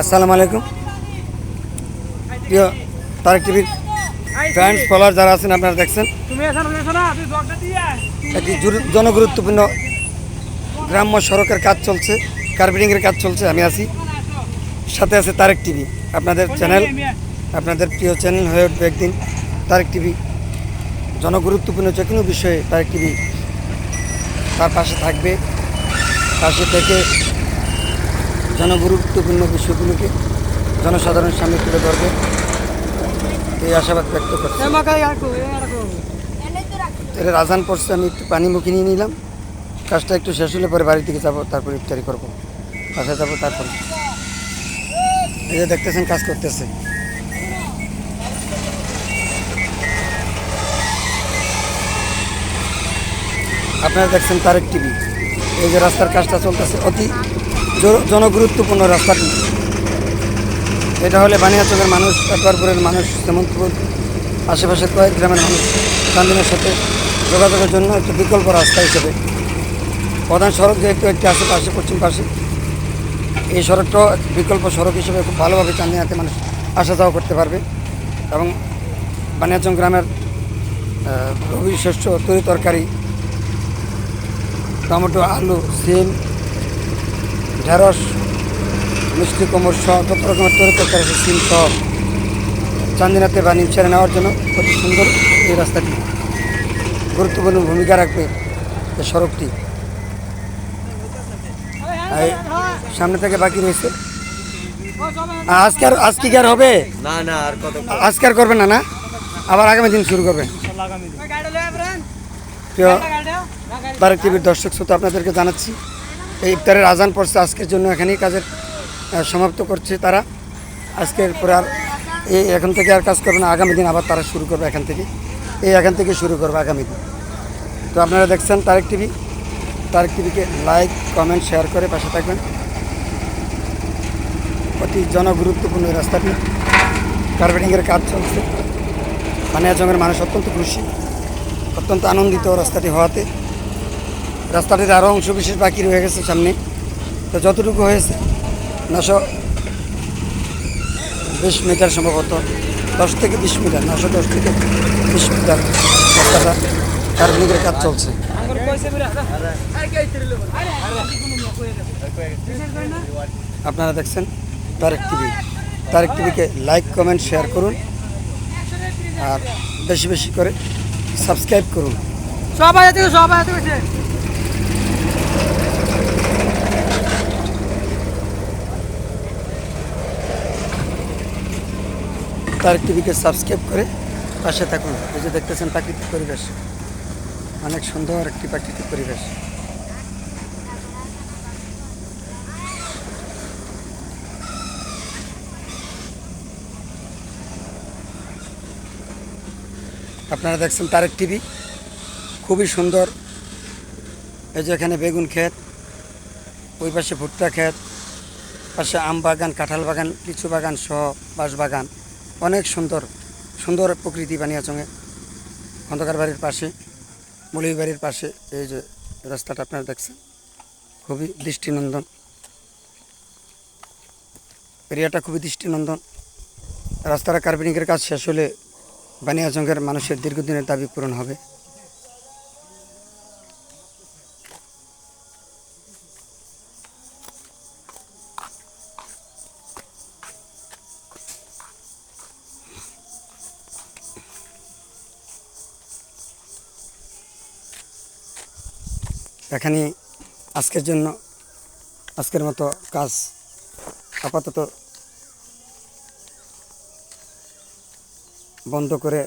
আসসালামু আলাইকুম প্রিয় তারেক টিভির ফ্যান্স ফলোয়ার যারা আছেন আপনারা দেখছেন একটি জনগুরুত্বপূর্ণ গ্রাম্য সড়কের কাজ চলছে, কার্পেটিংয়ের কাজ চলছে। আমি আছি, সাথে আছে তারেক টিভি, আপনাদের চ্যানেল, আপনাদের প্রিয় চ্যানেল হয়ে উঠবে একদিন তারেক টিভি। জনগুরুত্বপূর্ণ যে কোনো বিষয়ে তারেক টিভি তার পাশে থাকবে, পাশে থেকে জনগুরুত্বপূর্ণ বিষয়গুলোকে জনসাধারণের সামনে তুলে ধরবে, এই আশাবাদ ব্যক্ত করছি। এর আজান পড়ছে, আমি একটু পানি মুখে নিয়ে নিলাম। কাজটা একটু শেষ হলে পরে বাড়ি থেকে যাবো, তারপর ইফতারি করবো, বাসায় যাবো। তারপর এই যে দেখতেছেন কাজ করতেছে। আপনারা দেখছেন তারেক টিভি। এই যে রাস্তার কাজটা চলতেছে, অতি জনগুরুত্বপূর্ণ রাস্তাটি। এটা হলে বানিয়াচকের মানুষ, একবারপুরের মানুষ, হেমন্তপুর আশেপাশের কয়েক গ্রামের মানুষ চান্দিনের সাথে যোগাযোগের জন্য একটি বিকল্প রাস্তা হিসেবে প্রধান সড়ক যেহেতু একটি আছে পাশে, পশ্চিম পাশে, এই সড়কটাও বিকল্প সড়ক হিসেবে খুব ভালোভাবে চান্দিনাতে মানুষ আসা যাওয়া করতে পারবে। এবং বানিয়াচং গ্রামের রবি শস্য, তরি তরকারি, টমেটো, আলু, সিম, ঢেঁড়স, মিষ্টি কুমড় সহ যত রকমের তরি তরকারি আছে, সিম সহ চান্দিনাতে বা নিমসারে নেওয়ার জন্য অতি সুন্দর এই রাস্তাটি গুরুত্বপূর্ণ ভূমিকা রাখবে। এই সড়কটি সামনে থেকে বাকি রয়েছে। আজকে কি আর হবে? না না, আর কত আজকে আর করবেন না, না আবার আগামী দিন শুরু করবেন। প্রিয় তারেক টিভির দর্শক শ্রোতা, আপনাদেরকে জানাচ্ছি এই ইফতারের আজান পড়ছে, আজকের জন্য এখানেই কাজের সমাপ্ত করছে তারা। আজকের পরে আর এখন থেকে আর কাজ করবে না, আগামী দিন আবার তারা শুরু করবে এখান থেকে শুরু করবে আগামী দিন। তো আপনারা দেখছেন তারেক টিভি। তারেক টিভিকে লাইক, কমেন্ট, শেয়ার করে পাশে থাকবেন। অতি জনগুরুত্বপূর্ণ এই রাস্তাটি, কার্পেটিংয়ের কাজ চলছে। বানিয়াচংয়ের মানুষ অত্যন্ত খুশি, অত্যন্ত আনন্দিত রাস্তাটি হওয়াতে। রাস্তাটির আরও অংশ বিশেষ বাকি রয়ে গেছে সামনে। তো যতটুকু হয়েছে 920 মিটার, সম্ভবত 10 থেকে 20 মিটার, 910 থেকে 20 মিটার রাস্তাটা কার্পেটিংয়ের কাজ চলছে। আপনারা দেখছেন তারেক টিভি। তারেক টিভিকে লাইক, কমেন্ট, শেয়ার করুন আর বেশি বেশি করে সাবস্ক্রাইব করুন। তারেক টিভিকে সাবস্ক্রাইব করে পাশে থাকুন। এই যে দেখতেছেন প্রাকৃতিক পরিবেশ, অনেক সুন্দর একটি প্রাকৃতিক পরিবেশ। আপনারা দেখছেন তারেক টিভি, খুবই সুন্দর। এই যে এখানে বেগুন ক্ষেত, ওই পাশে ভুট্টা ক্ষেত, পাশে আম বাগান, কাঁঠাল বাগান, লিচু বাগান সহ বাঁশ বাগান, অনেক সুন্দর সুন্দর প্রকৃতি বানিয়াচংয়ে। খন্দকার বাড়ির পাশে, মৌলভী বাড়ির পাশে এই যে রাস্তাটা আপনারা দেখছেন, খুবই দৃষ্টিনন্দন। এরিয়াটা খুবই দৃষ্টিনন্দন। রাস্তাটা কার্পেটিংয়ের কাজ শেষ হলে বানিয়াচংয়ের মানুষের দীর্ঘদিনের দাবি পূরণ হবে। এখানে আজকের মতো কাজ আপাতত বন্ধ করে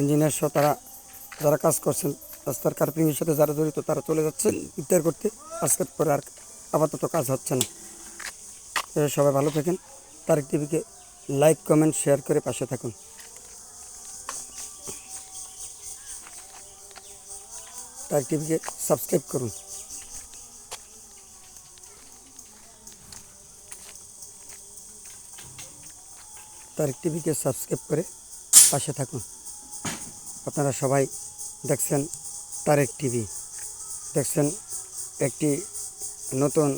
ইঞ্জিনিয়ার সহ যারা কাজ করছেন রাস্তার কার্পেটিংয়ের সাথে যারা জড়িত, তারা চলে যাচ্ছেন ইফতার করতে। আজকের পরে আর আপাতত কাজ হচ্ছে না। সবাই ভালো থাকেন। তারেক টিভিকে লাইক, কমেন্ট, শেয়ার করে পাশে থাকুন। তারেক টিভিকে সাবস্ক্রাইব করুন। তারেক টিভিকে সাবস্ক্রাইব করে পাশে থাকুন। আপনারা সবাই দেখছেন তারেক টিভি, দেখছেন একটি নতুন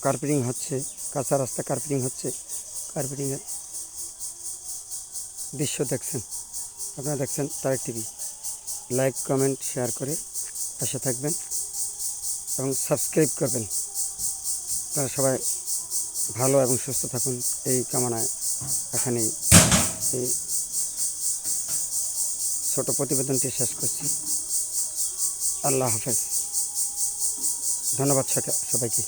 কার্পেটিং হচ্ছে। কাঁচা রাস্তা কার্পেটিং হচ্ছে, কার্পেটিংয়ের দৃশ্য দেখছেন। আপনারা দেখছেন Tarek TV. Like, comment, share করে পাশে থাকবেন এবং সাবস্ক্রাইব করবেন। আপনারা সবাই ভালো এবং সুস্থ থাকুন এই কামনায় এখানেই এই ছোট প্রতিবেদনটি শেষ করছি। আল্লাহ হাফেজ। ধন্যবাদ সবাইকে।